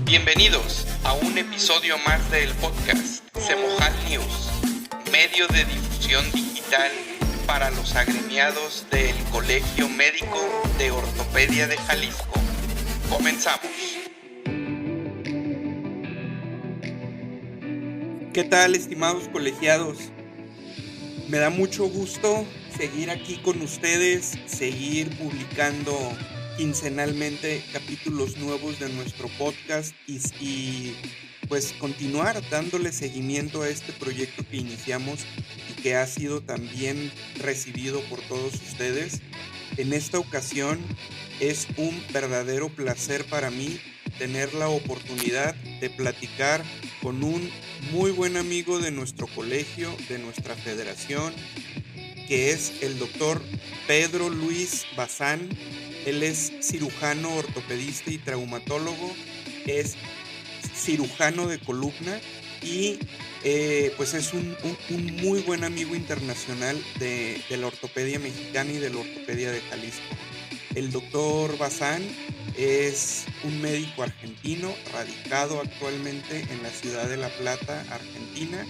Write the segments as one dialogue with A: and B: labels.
A: Bienvenidos a un episodio más del podcast Semojal News, medio de difusión digital para los agremiados del Colegio Médico de Ortopedia de Jalisco. Comenzamos. ¿Qué tal, estimados colegiados? Me da mucho gusto seguir aquí con ustedes, seguir publicando quincenalmente capítulos nuevos de nuestro podcast y pues continuar dándole seguimiento a este proyecto que iniciamos y que ha sido también recibido por todos ustedes. En esta ocasión es un verdadero placer para mí tener la oportunidad de platicar con un muy buen amigo de nuestro colegio, de nuestra federación, que es el doctor Pedro Luis Bazán. Él es cirujano, ortopedista y traumatólogo, es cirujano de columna y pues es un muy buen amigo internacional de la ortopedia mexicana y de la ortopedia de Jalisco. El doctor Bazán es un médico argentino radicado actualmente en la ciudad de La Plata, Argentina,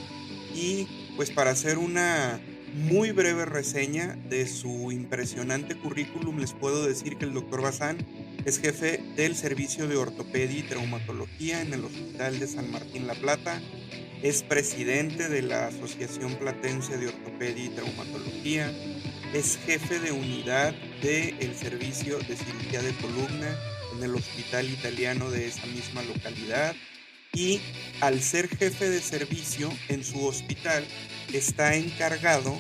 A: y pues para hacer una muy breve reseña de su impresionante currículum, les puedo decir que el doctor Bazán es jefe del servicio de ortopedia y traumatología en el Hospital de San Martín La Plata, es presidente de la Asociación Platense de Ortopedia y Traumatología, es jefe de unidad del servicio de cirugía de columna en el hospital italiano de esa misma localidad y al ser jefe de servicio en su hospital está encargado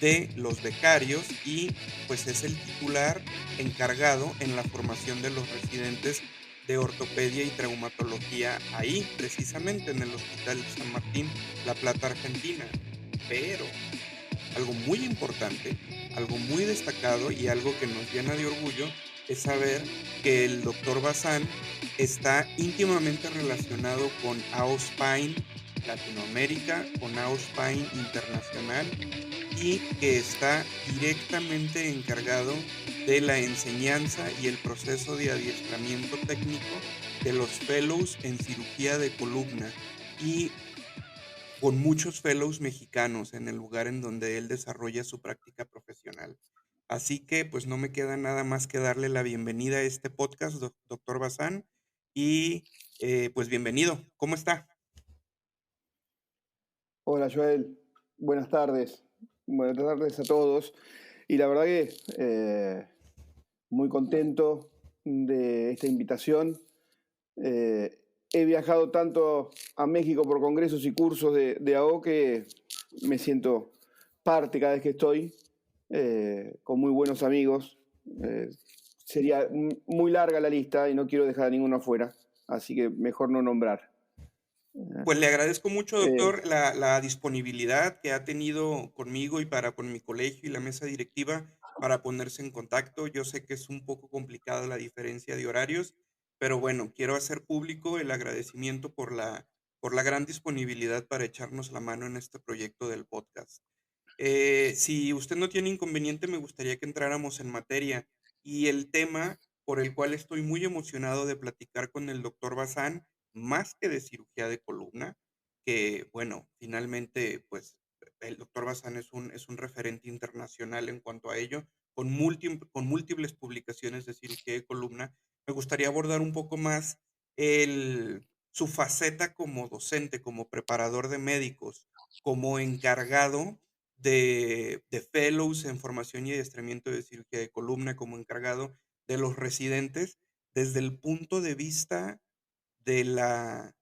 A: de los becarios y pues es el titular encargado en la formación de los residentes de ortopedia y traumatología ahí, precisamente en el Hospital de San Martín, La Plata, Argentina. Pero algo muy importante, algo muy destacado y algo que nos llena de orgullo es saber que el doctor Bazán está íntimamente relacionado con AOSPAIN Latinoamérica, con AOSPAIN Internacional y que está directamente encargado de la enseñanza y el proceso de adiestramiento técnico de los fellows en cirugía de columna y con muchos fellows mexicanos en el lugar en donde él desarrolla su práctica profesional. Así que pues no me queda nada más que darle la bienvenida a este podcast, doctor Bazán, y pues bienvenido. ¿Cómo está?
B: Hola Joel, buenas tardes. Buenas tardes a todos. Y la verdad que muy contento de esta invitación. He viajado tanto a México por congresos y cursos de AO que me siento parte cada vez que estoy, con muy buenos amigos. Eh, Sería muy larga la lista y no quiero dejar a ninguno afuera, así que mejor no nombrar.
A: Pues le agradezco mucho,
B: Eh,
A: doctor, la disponibilidad que ha tenido conmigo y para con mi colegio y la mesa directiva para ponerse en contacto. Yo sé que es un poco complicada la diferencia de horarios, pero bueno, quiero hacer público el agradecimiento por la gran disponibilidad para echarnos la mano en este proyecto del podcast. Si usted no tiene inconveniente, me gustaría que entráramos en materia. Y el tema por el cual estoy muy emocionado de platicar con el doctor Bazán, más que de cirugía de columna, que bueno, finalmente, pues el doctor Bazán es un referente internacional en cuanto a ello, con múltiples publicaciones de cirugía de columna. Me gustaría abordar un poco más su faceta como docente, como preparador de médicos, como encargado de fellows en formación y adiestramiento de cirugía de columna, como encargado de los residentes, desde el punto de vista de la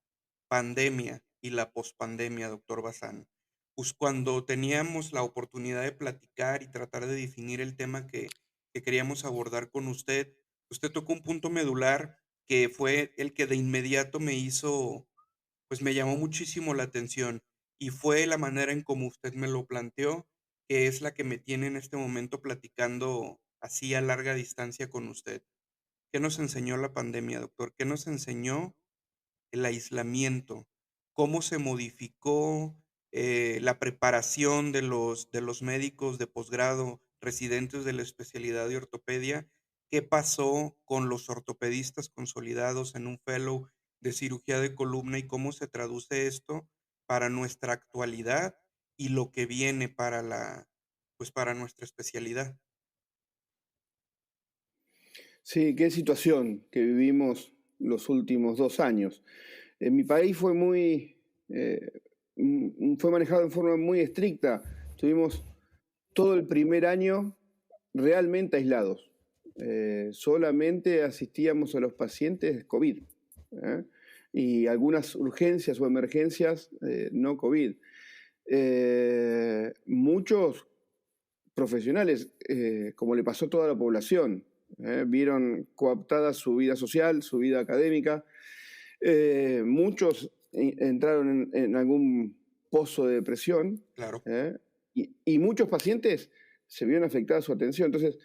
A: pandemia y la pospandemia, doctor Bazán. Pues cuando teníamos la oportunidad de platicar y tratar de definir el tema que queríamos abordar con usted, usted tocó un punto medular que fue el que de inmediato me hizo, pues me llamó muchísimo la atención y fue la manera en cómo usted me lo planteó, que es la que me tiene en este momento platicando así a larga distancia con usted. ¿Qué nos enseñó la pandemia, doctor? ¿Qué nos enseñó el aislamiento? ¿Cómo se modificó la preparación de los médicos de posgrado residentes de la especialidad de ortopedia? ¿Qué pasó con los ortopedistas consolidados en un fellow de cirugía de columna y cómo se traduce esto para nuestra actualidad y lo que viene para pues, para nuestra especialidad.
B: Sí, qué situación que vivimos los últimos 2 años. En mi país eh, fue manejado en forma muy estricta. Tuvimos todo el primer año realmente aislados. Solamente asistíamos a los pacientes COVID, ¿eh? Y algunas urgencias o emergencias no COVID. Muchos profesionales, como le pasó a toda la población, vieron cooptada su vida social, su vida académica. Muchos entraron en algún pozo de depresión,
A: Claro,
B: ¿eh? Y muchos pacientes se vieron afectada su atención. Entonces,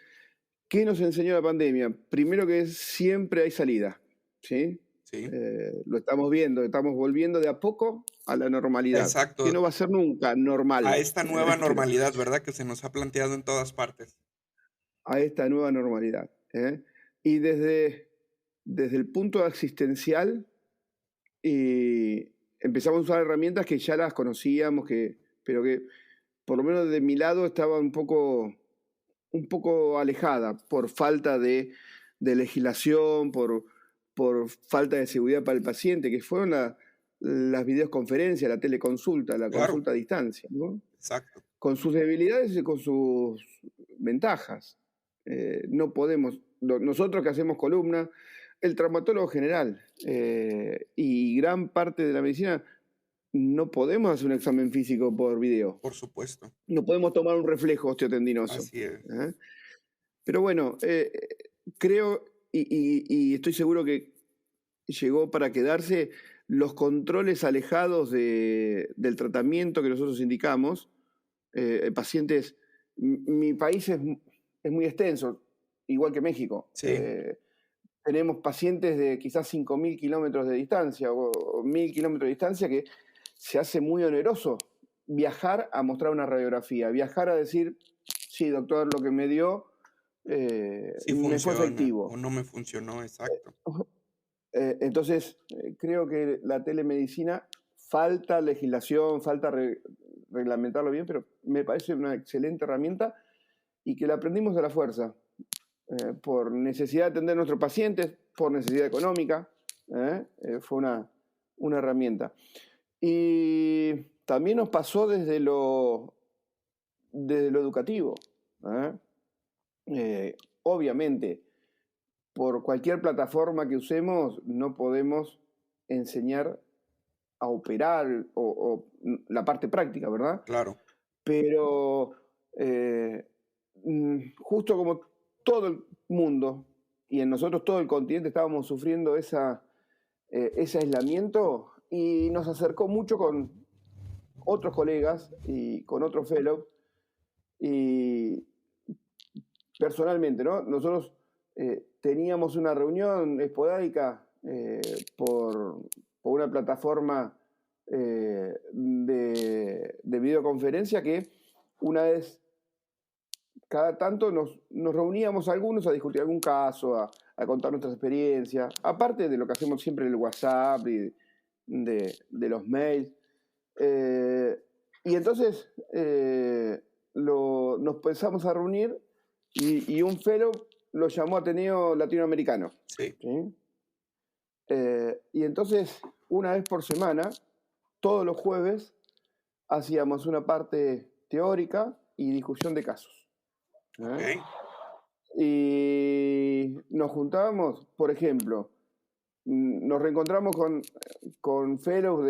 B: ¿qué nos enseñó la pandemia? Primero que siempre hay salida, ¿sí?
A: sí.
B: Lo estamos viendo, estamos volviendo de a poco a la normalidad, que
A: Exacto.
B: no va a ser nunca
A: A
B: normal,
A: esta nueva
B: pero
A: normalidad, ¿verdad? Que se nos ha planteado en todas partes.
B: a esta nueva normalidad. ¿Eh? Y desde el punto existencial, empezamos a usar herramientas que ya las conocíamos, pero que por lo menos de mi lado estaba un poco alejada por falta de legislación, por falta de seguridad para el paciente, que fueron las videoconferencias, la teleconsulta, la
A: Claro,
B: consulta a distancia, ¿no?
A: exacto.
B: Con sus debilidades y con sus ventajas. No podemos, nosotros que hacemos columna, el traumatólogo general y gran parte de la medicina, no podemos hacer un examen físico por video.
A: Por supuesto.
B: No podemos tomar un reflejo osteotendinoso.
A: Así es.
B: ¿Eh? Pero bueno, creo y estoy seguro que llegó para quedarse los controles alejados del tratamiento que nosotros indicamos. Pacientes, mi país es muy extenso, igual que México.
A: Sí,
B: Tenemos pacientes de quizás 5.000 kilómetros de distancia o 1.000 kilómetros de distancia que se hace muy oneroso viajar a mostrar una radiografía, viajar a decir, sí, doctor, lo que me dio
A: sí
B: me fue
A: funciona o
B: efectivo.
A: no me funcionó, exacto.
B: Entonces, creo que la telemedicina falta legislación, falta reglamentarlo bien, pero me parece una excelente herramienta y que la aprendimos a la fuerza, por necesidad de atender a nuestros pacientes, por necesidad económica, fue una herramienta. Y también nos pasó desde lo educativo. ¿Eh? Obviamente, por cualquier plataforma que usemos, no podemos enseñar a operar o la parte práctica, ¿verdad?
A: Claro,
B: Pero justo como todo el mundo y en nosotros todo el continente estábamos sufriendo ese aislamiento y nos acercó mucho con otros colegas y con otros fellows y personalmente, ¿no? Nosotros teníamos una reunión esporádica por una plataforma de videoconferencia que una vez cada tanto nos reuníamos algunos a discutir algún caso, a contar nuestras experiencias, aparte de lo que hacemos siempre en el WhatsApp y de los mails. Y entonces nos pensamos a reunir y un fellow lo llamó Ateneo Latinoamericano.
A: sí.
B: ¿Sí? Y entonces, una vez por semana, todos los jueves, hacíamos una parte teórica y discusión de casos.
A: Ok,
B: Y nos juntábamos, por ejemplo, nos reencontramos con fellows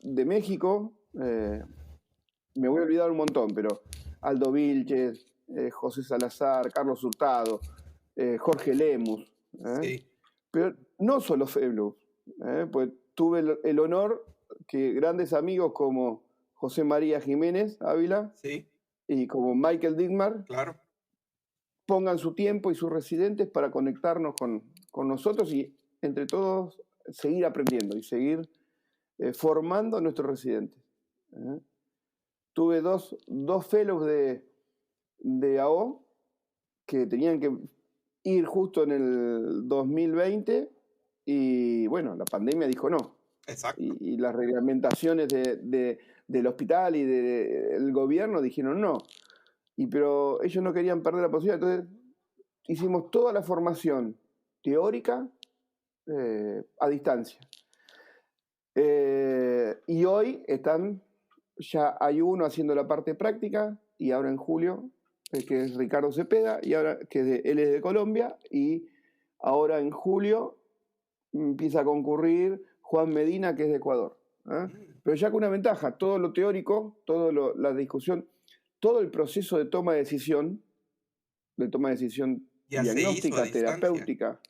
B: de México, me voy a olvidar un montón, pero Aldo Vilches, José Salazar, Carlos Hurtado, Jorge Lemus,
A: sí,
B: pero no solo fellows, pues tuve el honor que grandes amigos como José María Jiménez Ávila
A: sí,
B: y como Michael Digmar
A: claro,
B: pongan su tiempo y sus residentes para conectarnos con nosotros y entre todos seguir aprendiendo y seguir formando a nuestros residentes. Tuve dos fellows de AO que tenían que ir justo en el 2020 y bueno, la pandemia dijo no.
A: Exacto.
B: Y las reglamentaciones del hospital y del gobierno dijeron no. Pero ellos no querían perder la posibilidad, entonces hicimos toda la formación teórica a distancia. Y hoy ya hay uno haciendo la parte práctica, y ahora en julio, que es Ricardo Cepeda, y ahora él es de Colombia, y ahora en julio empieza a concurrir Juan Medina, que es de Ecuador. Pero ya con una ventaja, todo lo teórico, la discusión, todo el proceso de toma de decisión
A: Ya se hizo a
B: diagnóstica,
A: distancia.
B: terapéutica,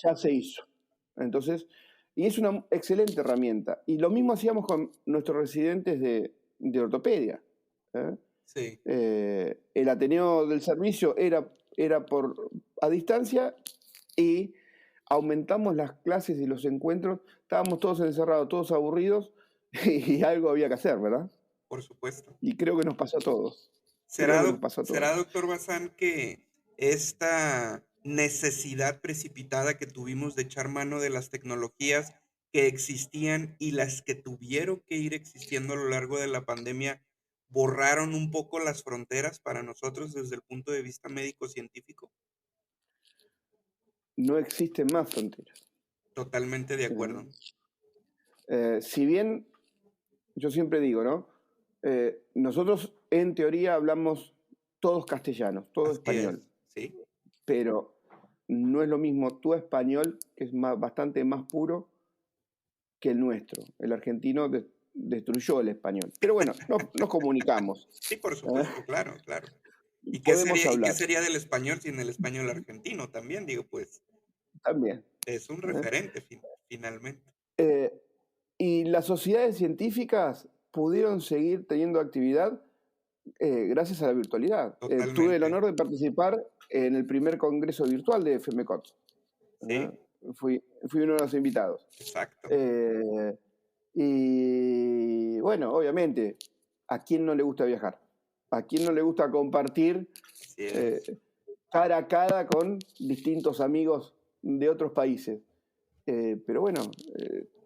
B: ya se hizo. Entonces, y es una excelente herramienta. Y lo mismo hacíamos con nuestros residentes de ortopedia.
A: Sí.
B: El Ateneo del Servicio era a distancia, y aumentamos las clases y los encuentros. Estábamos todos encerrados, todos aburridos, y algo había que hacer, ¿verdad?
A: Por supuesto.
B: Y creo que nos pasó a todos.
A: ¿Será, doctor Bazán, que esta necesidad precipitada que tuvimos de echar mano de las tecnologías que existían y las que tuvieron que ir existiendo a lo largo de la pandemia borraron un poco las fronteras para nosotros desde el punto de vista médico-científico?
B: No existen más fronteras.
A: Totalmente de acuerdo.
B: Si bien, yo siempre digo, ¿no? Nosotros en teoría hablamos todos castellanos, todo
A: Así
B: español.
A: es, sí.
B: Pero no es lo mismo tu español, que es bastante más puro, que el nuestro. El argentino destruyó el español. Pero bueno, nos comunicamos.
A: Sí, por supuesto, claro, claro. ¿Y
B: Podemos hablar.
A: qué sería del español sin el español argentino también? Digo, pues.
B: También.
A: Es un referente, finalmente.
B: Y las sociedades científicas pudieron seguir teniendo actividad gracias a la virtualidad. Tuve el honor de participar en el primer congreso virtual de FMCOT.
A: Sí.
B: Fui uno de los invitados.
A: Exacto.
B: Y bueno, obviamente, ¿a quién no le gusta viajar? ¿A quién no le gusta compartir cara a cara con distintos amigos de otros países? Pero bueno,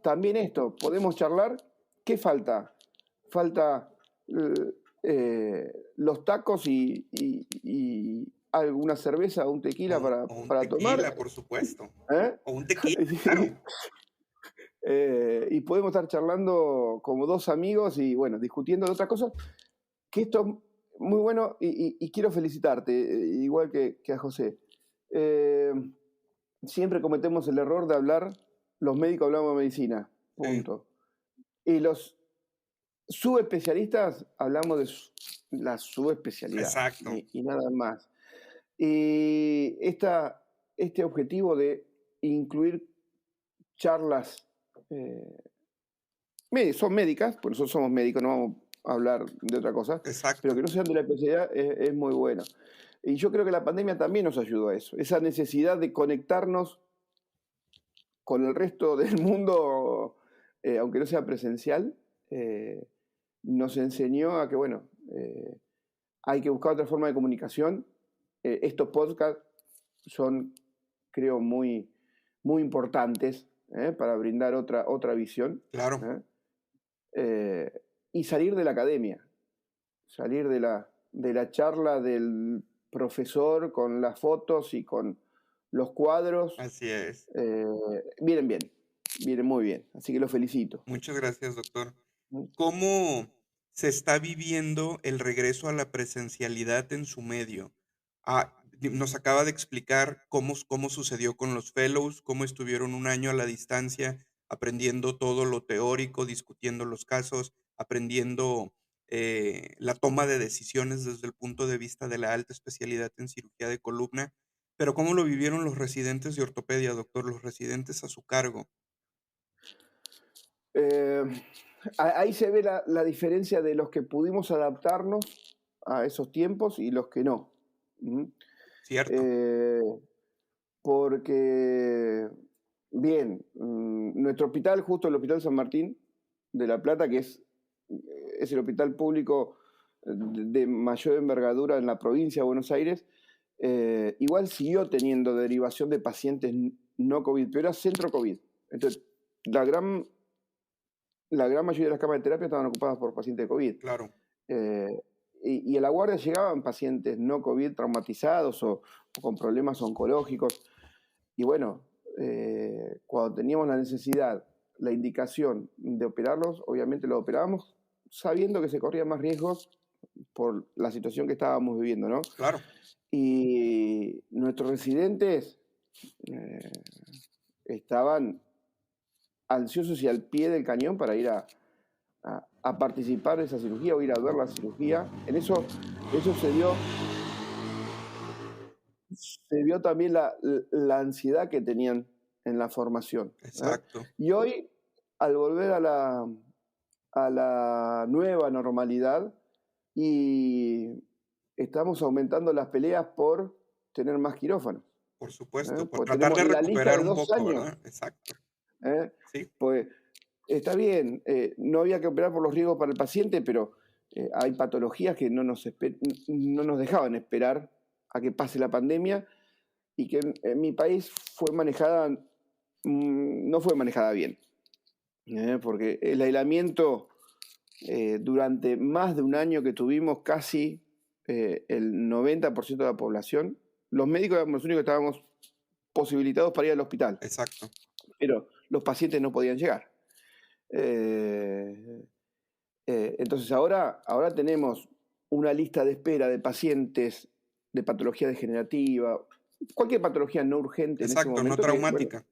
B: también esto, podemos charlar. ¿Qué falta? Falta los tacos y alguna cerveza o un tequila para tomar.
A: Tequila, por supuesto. O un tequila, claro.
B: Y podemos estar charlando como dos amigos y bueno, discutiendo de otras cosas. Que esto es muy bueno, y quiero felicitarte, igual que a José. Siempre cometemos el error de hablar, los médicos hablamos de medicina, punto. Sí. Y los subespecialistas hablamos de la subespecialidad.
A: Exacto.
B: Y nada más. Y este objetivo de incluir charlas son médicas, por nosotros somos médicos, no vamos a hablar de otra cosa.
A: Exacto.
B: Pero que no sean de la especialidad es muy bueno. Y yo creo que la pandemia también nos ayudó a eso, esa necesidad de conectarnos con el resto del mundo, aunque no sea presencial, nos enseñó a que, bueno, hay que buscar otra forma de comunicación. Estos podcasts son, creo, muy, muy importantes para brindar otra visión.
A: Claro.
B: Y salir de la academia, salir de la charla del profesor con las fotos y con los cuadros.
A: Así es.
B: Vienen muy bien, así que los felicito.
A: Muchas gracias, doctor. ¿Cómo se está viviendo el regreso a la presencialidad en su medio? Nos acaba de explicar cómo sucedió con los fellows, cómo estuvieron un año a la distancia aprendiendo todo lo teórico, discutiendo los casos, aprendiendo la toma de decisiones desde el punto de vista de la alta especialidad en cirugía de columna. Pero ¿cómo lo vivieron los residentes de ortopedia, doctor? Los residentes a su cargo.
B: Ahí se ve la diferencia de los que pudimos adaptarnos a esos tiempos y los que no.
A: Cierto.
B: Porque, bien, nuestro hospital, justo el Hospital San Martín de La Plata, que es el hospital público de mayor envergadura en la provincia de Buenos Aires, igual siguió teniendo derivación de pacientes no COVID, pero era centro COVID. Entonces, la gran, la gran mayoría de las camas de terapia estaban ocupadas por pacientes de COVID.
A: Claro,
B: Eh, y a la guardia llegaban pacientes no COVID traumatizados o con problemas oncológicos. Y bueno, cuando teníamos la necesidad, la indicación de operarlos, obviamente lo operábamos sabiendo que se corrían más riesgos por la situación que estábamos viviendo, ¿no?
A: claro,
B: Y nuestros residentes eh, estaban ansiosos y al pie del cañón para ir a participar de esa cirugía o ir a ver la cirugía. En eso se vio también la ansiedad que tenían en la formación.
A: exacto,
B: Y hoy, al volver a la nueva normalidad, y estamos aumentando las peleas por tener más quirófanos.
A: por supuesto, por
B: Pues
A: tratar
B: tenemos
A: de
B: la lista
A: recuperar
B: de
A: un
B: 2
A: poco,
B: años.
A: ¿verdad? Exacto,
B: ¿eh?
A: sí,
B: Pues está bien, no había que operar por los riesgos para el paciente, pero hay patologías que no nos dejaban esperar a que pase la pandemia y que en mi país no fue manejada bien, porque el aislamiento durante más de un año que tuvimos casi el 90% de la población, los médicos éramos los únicos que estábamos posibilitados para ir al hospital,
A: exacto,
B: pero los pacientes no podían llegar. Eh, entonces ahora tenemos una lista de espera de pacientes de patología degenerativa, cualquier patología no urgente en ese
A: exacto, no
B: momento que, bueno,
A: traumática,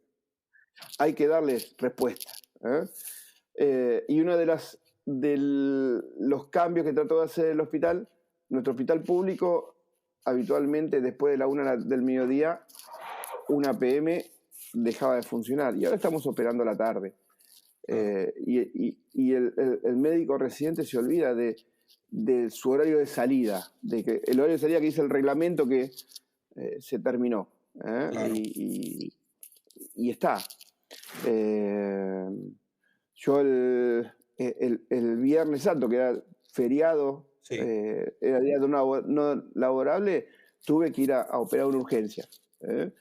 B: hay que darles respuesta. Y uno de los cambios que trató de hacer el hospital, nuestro hospital público, habitualmente después de la 1 del mediodía, 1 p.m. dejaba de funcionar y ahora estamos operando a la tarde.
A: claro,
B: Y el médico residente se olvida de su horario de salida, de que el horario de salida que dice el reglamento que se terminó.
A: claro,
B: Y está. Eh, yo el Viernes Santo, que era feriado,
A: sí,
B: era día no laborable, tuve que ir a operar una urgencia. ¿eh?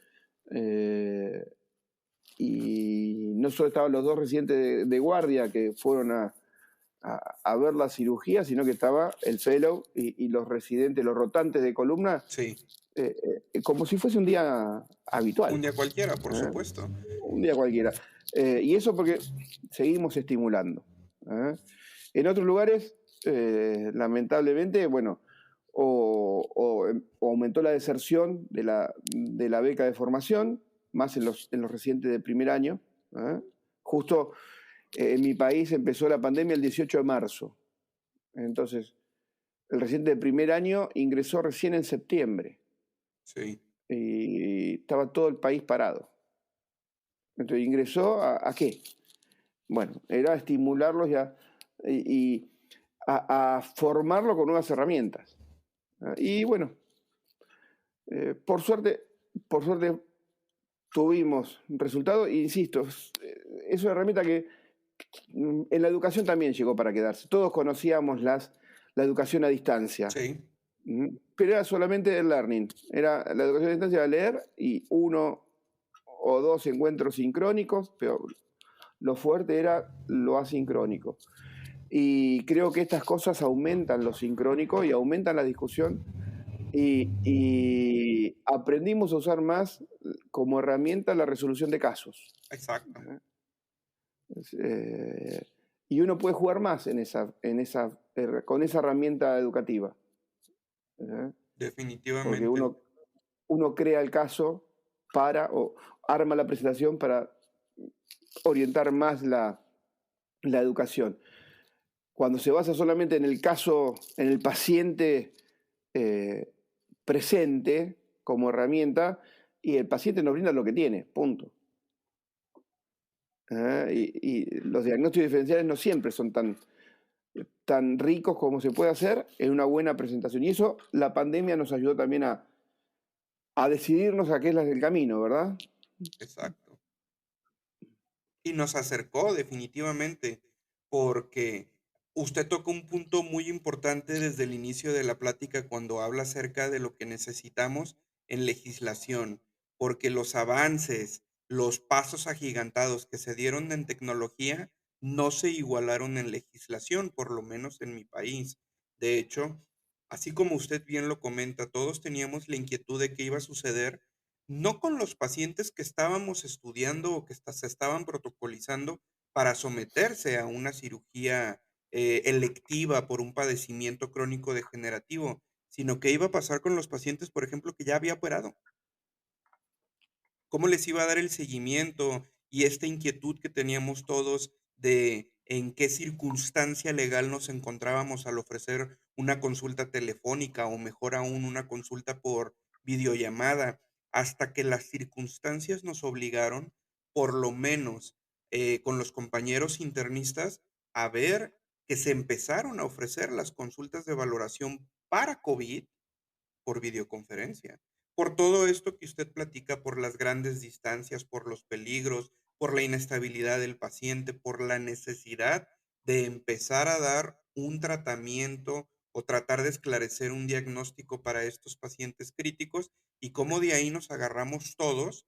B: Eh, y no solo estaban los 2 residentes de guardia que fueron a ver la cirugía, sino que estaba el fellow y los residentes, los rotantes de columna,
A: sí,
B: como si fuese un día
A: un
B: habitual,
A: día cualquiera, por
B: ¿eh?
A: supuesto,
B: Un día cualquiera. Y eso porque seguimos estimulando. ¿eh? En otros lugares, lamentablemente, bueno, o aumentó la deserción de la beca de formación, más en los residentes de primer año. ¿eh? Justo en mi país empezó la pandemia el 18 de marzo. Entonces, el residente de primer año ingresó recién en septiembre
A: sí,
B: y estaba todo el país parado. Entonces, ¿ingresó a qué? Bueno, era estimularlos y a formarlo con nuevas herramientas. Y bueno, por suerte tuvimos resultados, e insisto, es una herramienta que en la educación también llegó para quedarse. Todos conocíamos la educación a distancia,
A: sí,
B: pero era solamente el learning. Era la educación a distancia era leer y 1 o 2 encuentros sincrónicos, pero lo fuerte era lo asincrónico. Y creo que estas cosas aumentan lo sincrónico y aumentan la discusión. Y aprendimos a usar más como herramienta la resolución de casos.
A: exacto,
B: Eh, y uno puede jugar más con esa herramienta educativa. Porque
A: definitivamente,
B: uno crea el caso o arma la presentación para orientar más la educación. Cuando se basa solamente en el caso, en el paciente presente como herramienta, y el paciente nos brinda lo que tiene, punto. Y los diagnósticos diferenciales no siempre son tan ricos como se puede hacer en una buena presentación. Y eso la pandemia nos ayudó también a decidirnos a qué es la del camino, ¿verdad?
A: exacto. Y nos acercó definitivamente, porque usted tocó un punto muy importante desde el inicio de la plática cuando habla acerca de lo que necesitamos en legislación, porque los avances los pasos agigantados que se dieron en tecnología no se igualaron en legislación, por lo menos en mi país. De hecho, así como usted bien lo comenta, todos teníamos la inquietud de qué iba a suceder, no con los pacientes que estábamos estudiando o que se estaban protocolizando para someterse a una cirugía electiva por un padecimiento crónico degenerativo, sino qué iba a pasar con los pacientes, por ejemplo, que ya había operado. ¿Cómo les iba a dar el seguimiento? Y esta inquietud que teníamos todos de en qué circunstancia legal nos encontrábamos al ofrecer una consulta telefónica o mejor aún una consulta por videollamada, hasta que las circunstancias nos obligaron, por lo menos con los compañeros internistas, a ver que se empezaron a ofrecer las consultas de valoración para COVID por videoconferencia. Por todo esto que usted platica, por las grandes distancias, por los peligros, por la inestabilidad del paciente, por la necesidad de empezar a dar un tratamiento o tratar de esclarecer un diagnóstico para estos pacientes críticos y cómo de ahí nos agarramos todos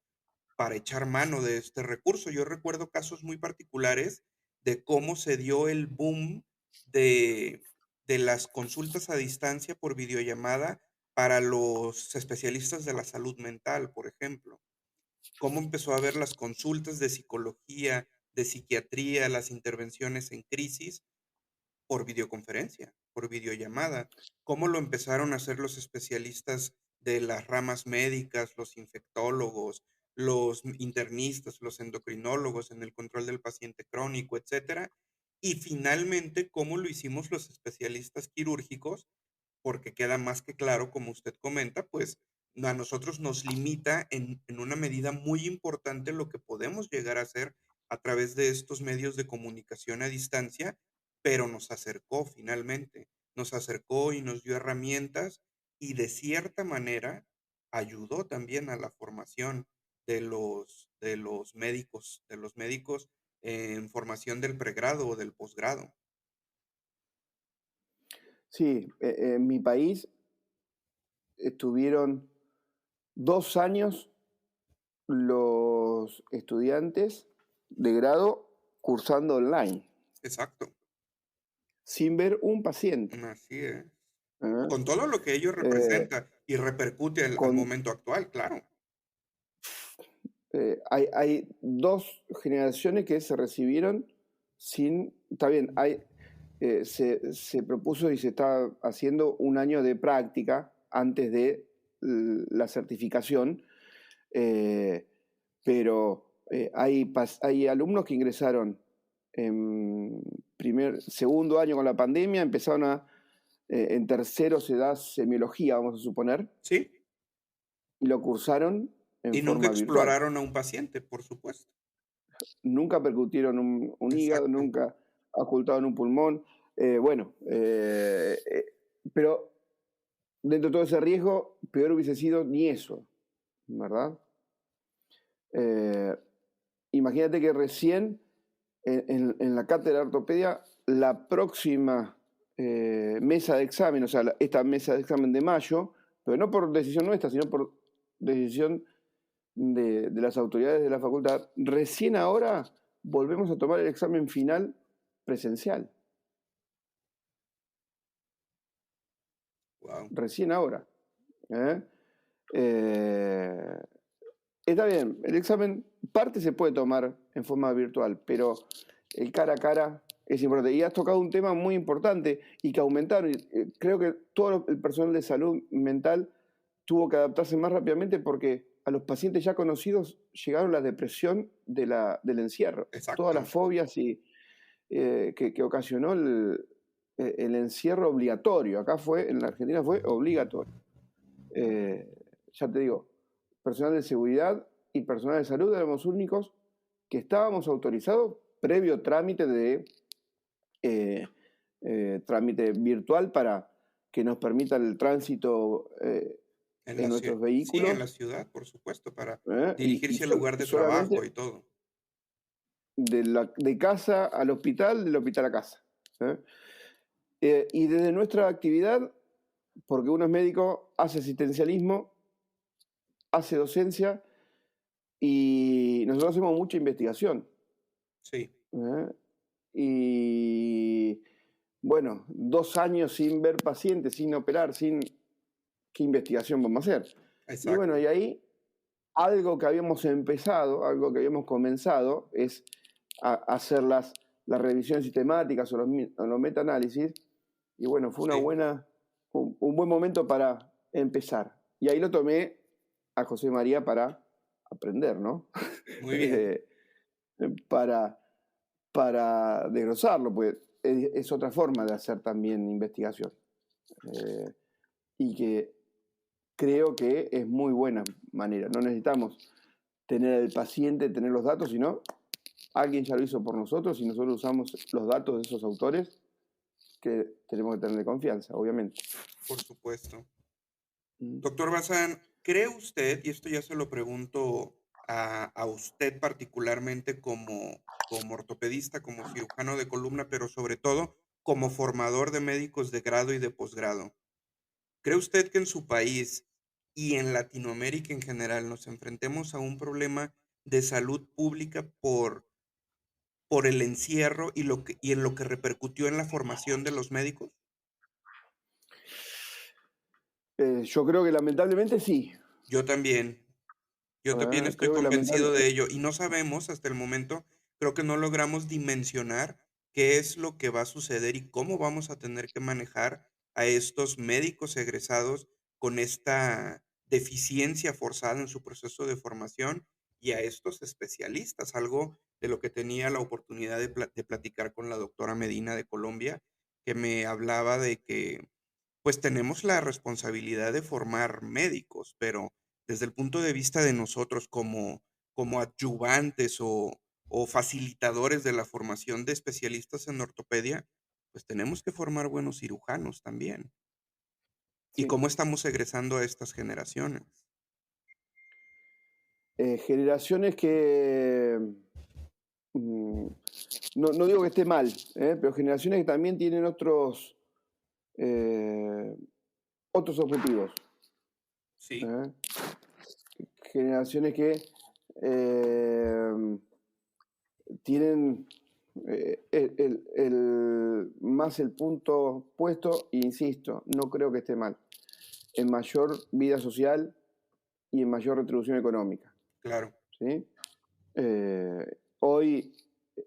A: para echar mano de este recurso. Yo recuerdo casos muy particulares de cómo se dio el boom de, de las consultas a distancia por videollamada para los especialistas de la salud mental, por ejemplo. Cómo empezó a haber las consultas de psicología, de psiquiatría, las intervenciones en crisis por videoconferencia, por videollamada. ¿Cómo lo empezaron a hacer los especialistas de las ramas médicas, los infectólogos, los internistas, los endocrinólogos en el control del paciente crónico, etcétera? Y finalmente, ¿cómo lo hicimos los especialistas quirúrgicos? Porque queda más que claro, como usted comenta, pues a nosotros nos limita en una medida muy importante lo que podemos llegar a hacer a través de estos medios de comunicación a distancia, pero nos acercó finalmente, nos acercó y nos dio herramientas y de cierta manera ayudó también a la formación de los médicos en formación del pregrado o del posgrado.
B: Sí, en mi país estuvieron 2 años los estudiantes de grado cursando online,
A: Exacto,
B: sin ver un paciente.
A: así es.
B: ¿Eh?
A: Con todo lo que ello
B: Eh,
A: representa y repercute al
B: con,
A: momento actual, claro.
B: hay 2 generaciones que se recibieron sin, está bien, se propuso y se está haciendo un año de práctica antes de la certificación, eh, pero hay alumnos que ingresaron en segundo año con la pandemia, empezaron en tercero se da semiología, vamos a suponer,
A: Sí,
B: y lo cursaron en
A: y nunca
B: forma virtual.
A: exploraron a un paciente, por supuesto.
B: Nunca percutieron un hígado,
A: Exacto,
B: nunca ocultaron un pulmón. Bueno, pero dentro de todo ese riesgo, peor hubiese sido ni eso, ¿verdad? Eh, Imagínate que recién en la cátedra de ortopedia, la próxima mesa de examen, o sea, esta mesa de examen de mayo, pero no por decisión nuestra, sino por decisión de las autoridades de la facultad, recién ahora volvemos a tomar el examen final presencial.
A: wow.
B: Recién ahora. ¿Eh? Eh, Está bien, el examen parte se puede tomar en forma virtual, pero el cara a cara es importante. Y has tocado un tema muy importante y que aumentaron. Creo que todo el personal de salud mental tuvo que adaptarse más rápidamente porque a los pacientes ya conocidos llegaron la depresión del encierro. Todas
A: Exacto,
B: las fobias que ocasionó el encierro obligatorio. En la Argentina fue obligatorio. Eh, ya te digo, personal de seguridad y personal de salud éramos los únicos que estábamos autorizados previo eh, trámite virtual para que nos permita el tránsito en nuestros
A: sí, en la
B: vehículos,
A: ciudad, por supuesto, para
B: y
A: dirigirse al lugar de trabajo
B: solamente
A: y todo.
B: de casa al hospital, del hospital a casa. ¿eh? Y desde nuestra actividad, porque uno es médico, hace asistencialismo, hace docencia Y nosotros hacemos mucha investigación.
A: Sí,
B: ¿Eh? Y bueno, 2 años sin ver pacientes, sin operar, sin qué investigación vamos a hacer. Y bueno,
A: exacto.
B: y ahí algo que habíamos empezado, algo que habíamos comenzado, es hacer las revisiones sistemáticas o los meta-análisis. Y bueno, fue
A: Sí,
B: un buen momento para empezar. Y ahí lo tomé a José María para aprender, ¿no?
A: muy bien.
B: para, para desglosarlo, pues es otra forma de hacer también investigación. Eh, y que creo que es muy buena manera. No necesitamos tener el paciente, tener los datos, sino alguien ya lo hizo por nosotros y nosotros usamos los datos de esos autores que tenemos que tenerle confianza, obviamente.
A: Por supuesto.
B: Mm.
A: Doctor Bazán, ¿cree usted, y esto ya se lo pregunto a usted particularmente como ortopedista, como cirujano de columna, pero sobre todo como formador de médicos de grado y de posgrado? ¿Cree usted que en su país y en Latinoamérica en general nos enfrentemos a un problema de salud pública por el encierro y en lo que repercutió en la formación de los médicos?
B: Yo creo que lamentablemente sí.
A: Yo también. Yo también estoy
B: Creo que
A: convencido de
B: lamentablemente.
A: ello y no sabemos hasta el momento, creo que no logramos dimensionar qué es lo que va a suceder y cómo vamos a tener que manejar a estos médicos egresados con esta deficiencia forzada en su proceso de formación y a estos especialistas, algo de lo que tenía la oportunidad de platicar con la doctora Medina de Colombia, que me hablaba de que pues tenemos la responsabilidad de formar médicos, pero desde el punto de vista de nosotros como adyuvantes o facilitadores de la formación de especialistas en ortopedia, pues tenemos que formar buenos cirujanos también. ¿Y
B: Sí.
A: cómo estamos egresando a estas generaciones?
B: Generaciones que, mm, no digo que esté mal, pero generaciones que también tienen eh, otros objetivos.
A: Sí,
B: ¿Eh? Generaciones que eh, tienen más el punto puesto, e insisto, no creo que esté mal, en mayor vida social y en mayor retribución económica.
A: claro,
B: ¿Sí? Hoy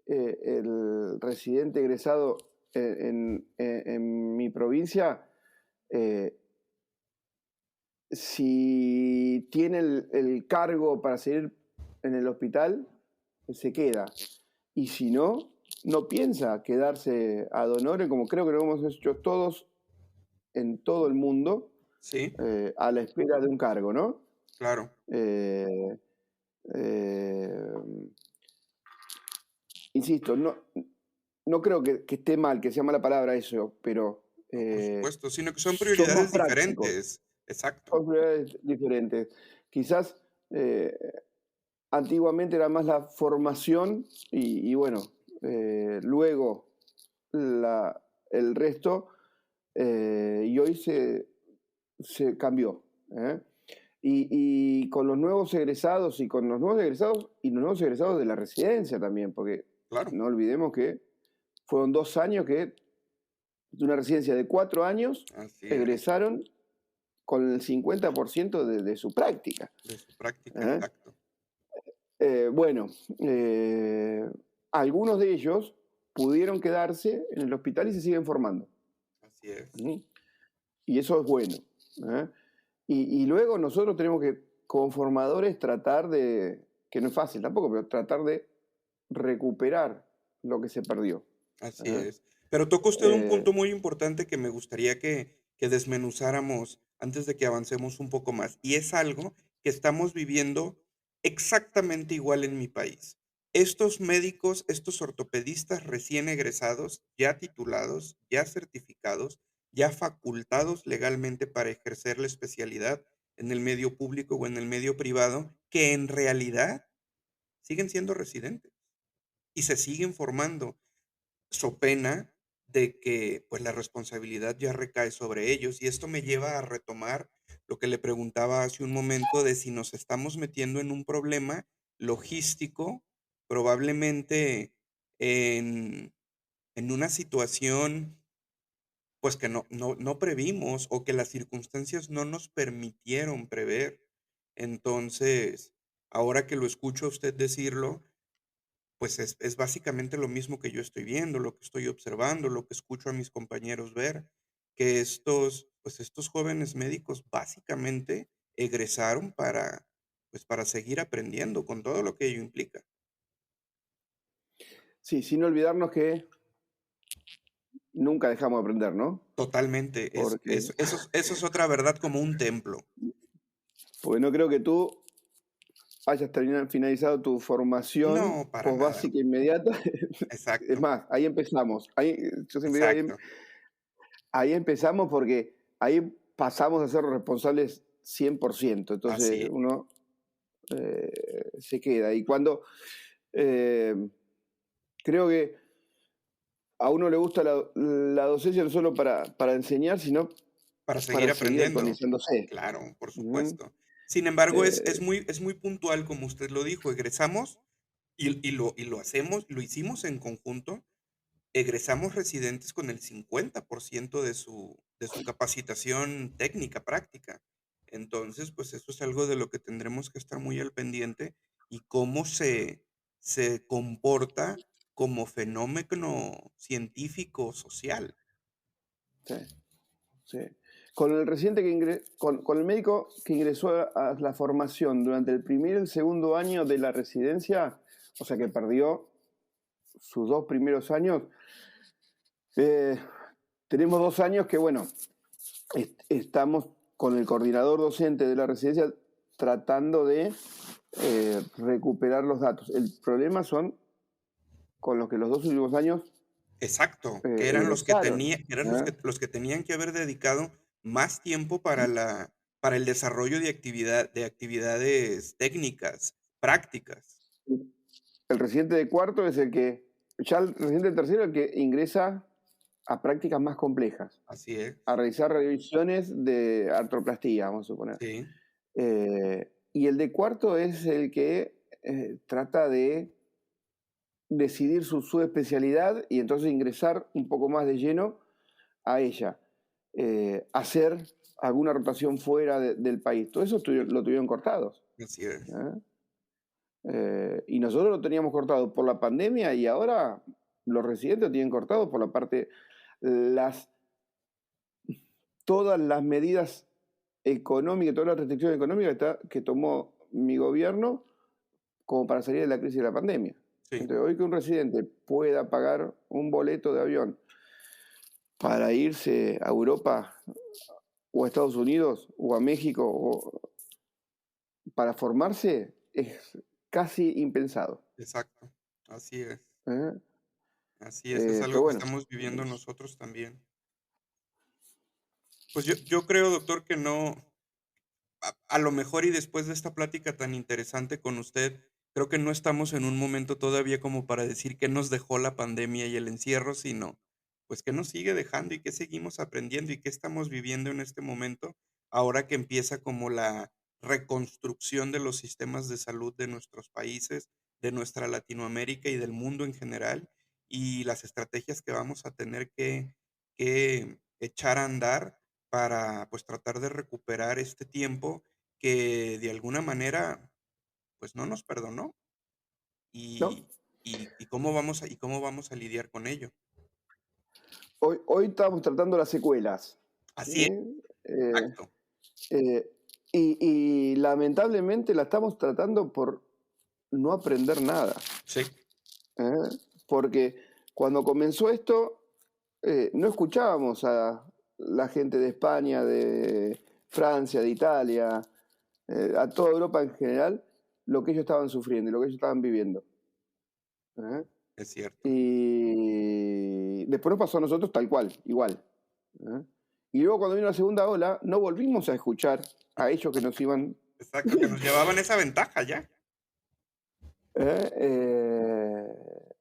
B: el residente egresado en mi provincia, eh, si tiene el cargo para seguir en el hospital, se queda. Y si no, no piensa quedarse ad honorem, como creo que lo hemos hecho todos en todo el mundo,
A: sí,
B: a la espera de un cargo, ¿no?
A: claro,
B: Eh, eh, Insisto, no creo que esté mal, que sea mala palabra eso, pero
A: no, por supuesto, sino que son
B: son más
A: prioridades
B: prácticos,
A: diferentes. Exacto,
B: son prioridades diferentes. Quizás eh, antiguamente era más la formación y bueno, luego el resto, y hoy se cambió. ¿Eh? Y con los nuevos egresados y con los nuevos egresados y los nuevos egresados de la residencia también, porque
A: claro,
B: no olvidemos que fueron 2 años que de una residencia de 4 años
A: así es,
B: egresaron con el 50% de su práctica.
A: de su práctica,
B: ¿Eh?
A: exacto,
B: Bueno, eh, algunos de ellos pudieron quedarse en el hospital y se siguen formando.
A: así es.
B: ¿Mm? Y eso es bueno. ¿Eh? Y luego nosotros tenemos que, como formadores, tratar de, que no es fácil tampoco, pero tratar de recuperar lo que se perdió.
A: Así
B: ¿Eh?
A: es. Pero toca usted un
B: Eh,
A: punto muy importante que me gustaría que desmenuzáramos antes de que avancemos un poco más, y es algo que estamos viviendo exactamente igual en mi país. Estos médicos, estos ortopedistas recién egresados, ya titulados, ya certificados, ya facultados legalmente para ejercer la especialidad en el medio público o en el medio privado, que en realidad siguen siendo residentes y se siguen formando so pena de que, pues, la responsabilidad ya recae sobre ellos. Y esto me lleva a retomar lo que le preguntaba hace un momento de si nos estamos metiendo en un problema logístico, probablemente en, en una situación pues que no previmos o que las circunstancias no nos permitieron prever. Entonces, ahora que lo escucho a usted decirlo, pues es básicamente lo mismo que yo estoy viendo, lo que estoy observando, lo que escucho a mis compañeros ver, que estos jóvenes médicos básicamente egresaron pues para seguir aprendiendo con todo lo que ello implica.
B: Sí, sin olvidarnos que nunca dejamos de aprender, ¿no?
A: Totalmente,
B: Porque,
A: eso es otra verdad como un templo.
B: porque no creo que tú hayas finalizado tu formación
A: No, para nada.
B: posbásica inmediata. Es
A: Exacto,
B: más, ahí empezamos. Yo siempre digo,
A: exacto.
B: ahí empezamos porque ahí pasamos a ser responsables 100%.
A: Así
B: Entonces
A: es,
B: uno se queda. Y cuando eh, creo que a uno le gusta la docencia no solo para enseñar, sino
A: para seguir
B: para seguir
A: aprendiendo.
B: actualizándose.
A: Claro, por
B: Ujú.
A: supuesto. Sin embargo,
B: Eh,
A: es muy puntual, como usted lo dijo, egresamos y lo hacemos, lo hicimos en conjunto, egresamos residentes con el 50% de su capacitación técnica, práctica. Entonces, pues eso es algo de lo que tendremos que estar muy al pendiente y cómo se comporta como fenómeno científico social.
B: sí, sí. Con el residente con el médico que ingresó a la formación durante el primer y el segundo año de la residencia, o sea que perdió sus 2 primeros años, eh, tenemos 2 años que, bueno, estamos con el coordinador docente de la residencia tratando de recuperar los datos. El problema son con los que los 2 últimos años
A: Exacto, que eran los que
B: egresaron.
A: eran
B: ¿Eh?
A: los que tenían que haber dedicado más tiempo para el desarrollo de actividades técnicas, prácticas.
B: El residente de cuarto es el que, ya el residente de tercero es el que ingresa a prácticas más complejas,
A: Así es,
B: a realizar revisiones de artroplastía, vamos a suponer.
A: sí,
B: Y el de cuarto es el que trata de decidir su subespecialidad y entonces ingresar un poco más de lleno a ella. Hacer alguna rotación fuera del país. Todo eso lo tuvieron cortados.
A: así es,
B: ¿Eh? Y nosotros lo teníamos cortado por la pandemia y ahora los residentes lo tienen cortado por la parte, las, todas las medidas económicas, todas las restricciones económicas que tomó mi gobierno como para salir de la crisis de la pandemia.
A: sí,
B: Entonces, hoy que un residente pueda pagar un boleto de avión para irse a Europa o a Estados Unidos o a México para formarse es casi impensado.
A: exacto, así
B: ¿Eh?
A: es
B: Pero
A: algo que
B: bueno,
A: estamos viviendo nosotros también. Pues yo creo, doctor, que no, a lo mejor y después de esta plática tan interesante con usted, creo que no estamos en un momento todavía como para decir qué nos dejó la pandemia y el encierro, sino pues qué nos sigue dejando y qué seguimos aprendiendo y qué estamos viviendo en este momento, ahora que empieza como la reconstrucción de los sistemas de salud de nuestros países, de nuestra Latinoamérica y del mundo en general, y las estrategias que vamos a tener que echar a andar para, pues, tratar de recuperar este tiempo que de alguna manera, pues, no nos perdonó,
B: ¿no?
A: y y cómo vamos a lidiar con ello.
B: Hoy estamos tratando las secuelas. ¿Sí?
A: Así es,
B: Eh,
A: exacto.
B: eh, y lamentablemente la estamos tratando por no aprender nada.
A: Sí,
B: ¿Eh? Porque cuando comenzó esto, no escuchábamos a la gente de España, de Francia, de Italia, a toda Europa en general, lo que ellos estaban sufriendo y lo que ellos estaban viviendo. ¿Eh?
A: es cierto.
B: Y después nos pasó a nosotros tal cual, igual. ¿Eh? Y luego cuando vino la segunda ola, no volvimos a escuchar a ellos que nos iban...
A: Exacto, que nos llevaban esa ventaja ya.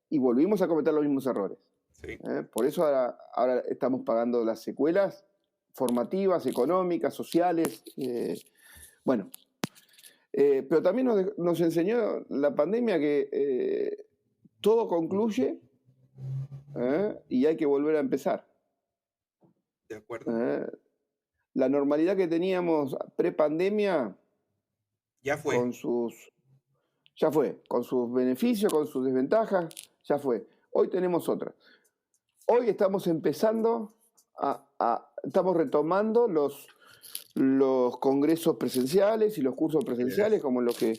B: y volvimos a cometer los mismos errores.
A: Sí,
B: Por eso ahora estamos pagando las secuelas formativas, económicas, sociales. Bueno, Pero también nos enseñó la pandemia que todo concluye, y hay que volver a empezar.
A: ¿De acuerdo?
B: ¿eh? La normalidad que teníamos pre-pandemia,
A: Ya fue.
B: con sus, ya fue, con sus beneficios, con sus desventajas, ya fue. Hoy tenemos otra. Hoy estamos empezando estamos retomando los congresos presenciales y los cursos
A: Así
B: presenciales,
A: es.
B: como los que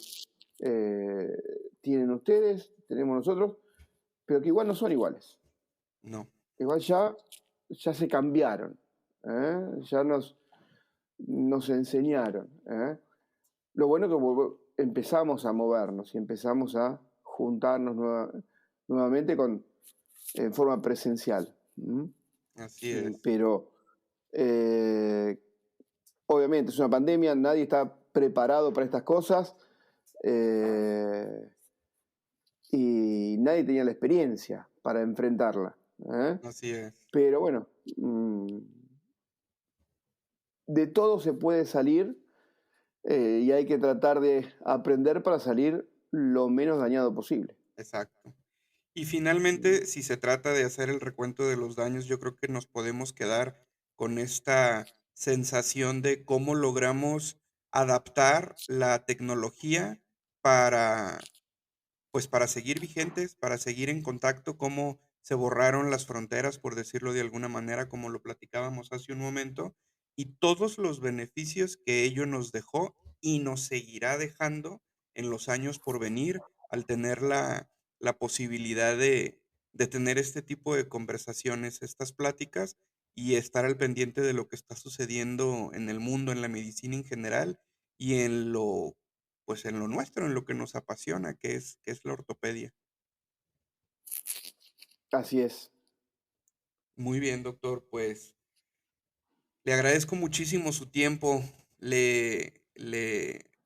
B: tienen ustedes, tenemos nosotros, pero que igual no son iguales.
A: No,
B: Igual ya se cambiaron, ya nos enseñaron. Lo bueno es que empezamos a movernos y empezamos a juntarnos nuevamente en forma presencial.
A: así es.
B: Pero eh, obviamente es una pandemia, nadie está preparado para estas cosas, y nadie tenía la experiencia para enfrentarla.
A: Así es.
B: Pero bueno, de todo se puede salir, y hay que tratar de aprender para salir lo menos dañado posible.
A: Exacto. Y finalmente, si se trata de hacer el recuento de los daños, yo creo que nos podemos quedar con esta sensación de cómo logramos adaptar la tecnología para, pues, para seguir vigentes, para seguir en contacto, cómo se borraron las fronteras, por decirlo de alguna manera, como lo platicábamos hace un momento, y todos los beneficios que ello nos dejó y nos seguirá dejando en los años por venir al tener la posibilidad de tener este tipo de conversaciones, estas pláticas y estar al pendiente de lo que está sucediendo en el mundo, en la medicina en general y en lo pues, en lo nuestro, en lo que nos apasiona, que es la ortopedia.
B: Así es.
A: Muy bien, doctor, pues, le agradezco muchísimo su tiempo. Le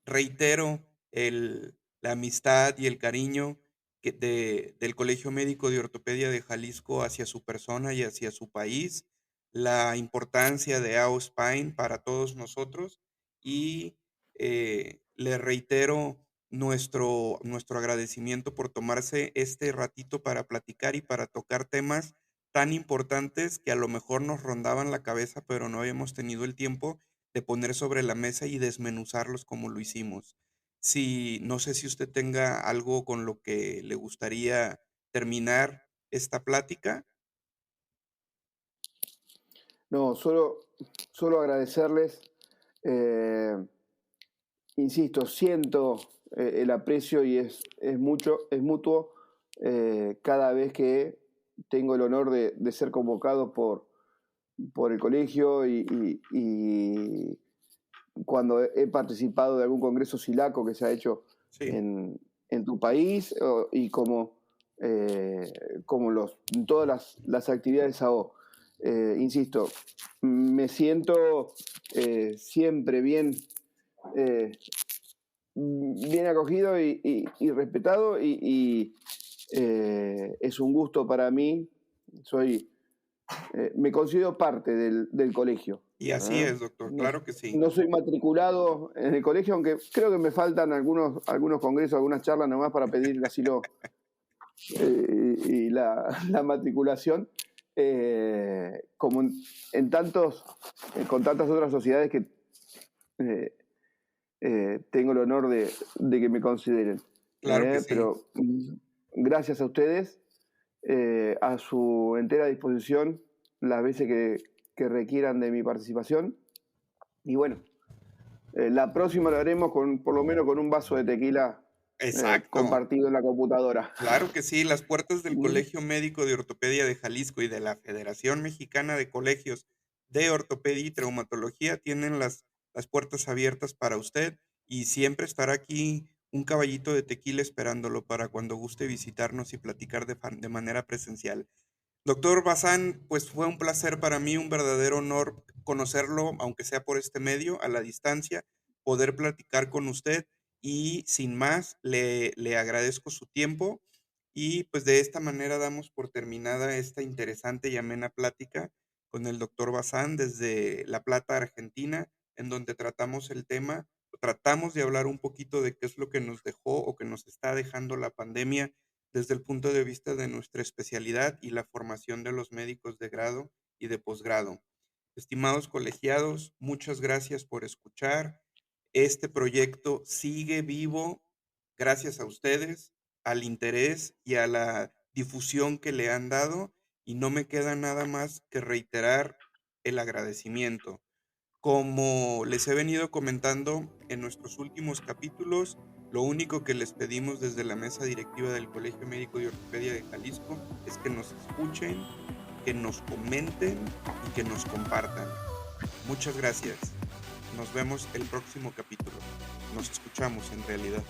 A: reitero la amistad y el cariño del Colegio Médico de Ortopedia de Jalisco hacia su persona y hacia su país, la importancia de AO Spine para todos nosotros y le reitero nuestro agradecimiento por tomarse este ratito para platicar y para tocar temas tan importantes que a lo mejor nos rondaban la cabeza, pero no habíamos tenido el tiempo de poner sobre la mesa y desmenuzarlos como lo hicimos. Si no sé si usted tenga algo con lo que le gustaría terminar esta plática.
B: No, solo agradecerles. eh, Insisto, siento el aprecio y es mutuo, cada vez que tengo el honor de ser convocado por el colegio y cuando he participado de algún congreso SILACO que se ha hecho
A: Sí,
B: en tu país, y eh, como todas las actividades AO. Insisto, me siento siempre eh, bien acogido y respetado, es un gusto para mí. Me considero parte del colegio.
A: y así es, doctor,
B: No,
A: claro que sí.
B: no soy matriculado en el colegio, aunque creo que me faltan algunos congresos, algunas charlas nomás para pedir el asilo, y la matriculación, como con tantas otras sociedades que eh, tengo el honor de que me consideren.
A: Claro que sí.
B: Pero gracias a ustedes, a su entera disposición las veces que requieran de mi participación. Y bueno, la próxima lo haremos por lo menos con un vaso de tequila
A: Exacto.
B: compartido en la computadora.
A: Claro que sí, las puertas del
B: ¿Mm?
A: Colegio Médico de Ortopedia de Jalisco y de la Federación Mexicana de Colegios de Ortopedia y Traumatología tienen las puertas abiertas para usted y siempre estará aquí un caballito de tequila esperándolo para cuando guste visitarnos y platicar de manera presencial. Doctor Bazán, pues fue un placer para mí, un verdadero honor conocerlo, aunque sea por este medio, a la distancia, poder platicar con usted y sin más, le agradezco su tiempo y pues de esta manera damos por terminada esta interesante y amena plática con el doctor Bazán desde La Plata, Argentina, en donde tratamos el tema tratamos de hablar un poquito de qué es lo que nos dejó o que nos está dejando la pandemia desde el punto de vista de nuestra especialidad y la formación de los médicos de grado y de posgrado. Estimados colegiados, muchas gracias por escuchar. Este proyecto sigue vivo gracias a ustedes, al interés y a la difusión que le han dado, y no me queda nada más que reiterar el agradecimiento. Como les he venido comentando en nuestros últimos capítulos, lo único que les pedimos desde la mesa directiva del Colegio Médico de Ortopedia de Jalisco es que nos escuchen, que nos comenten y que nos compartan. Muchas gracias. Nos vemos el próximo capítulo. Nos escuchamos en realidad.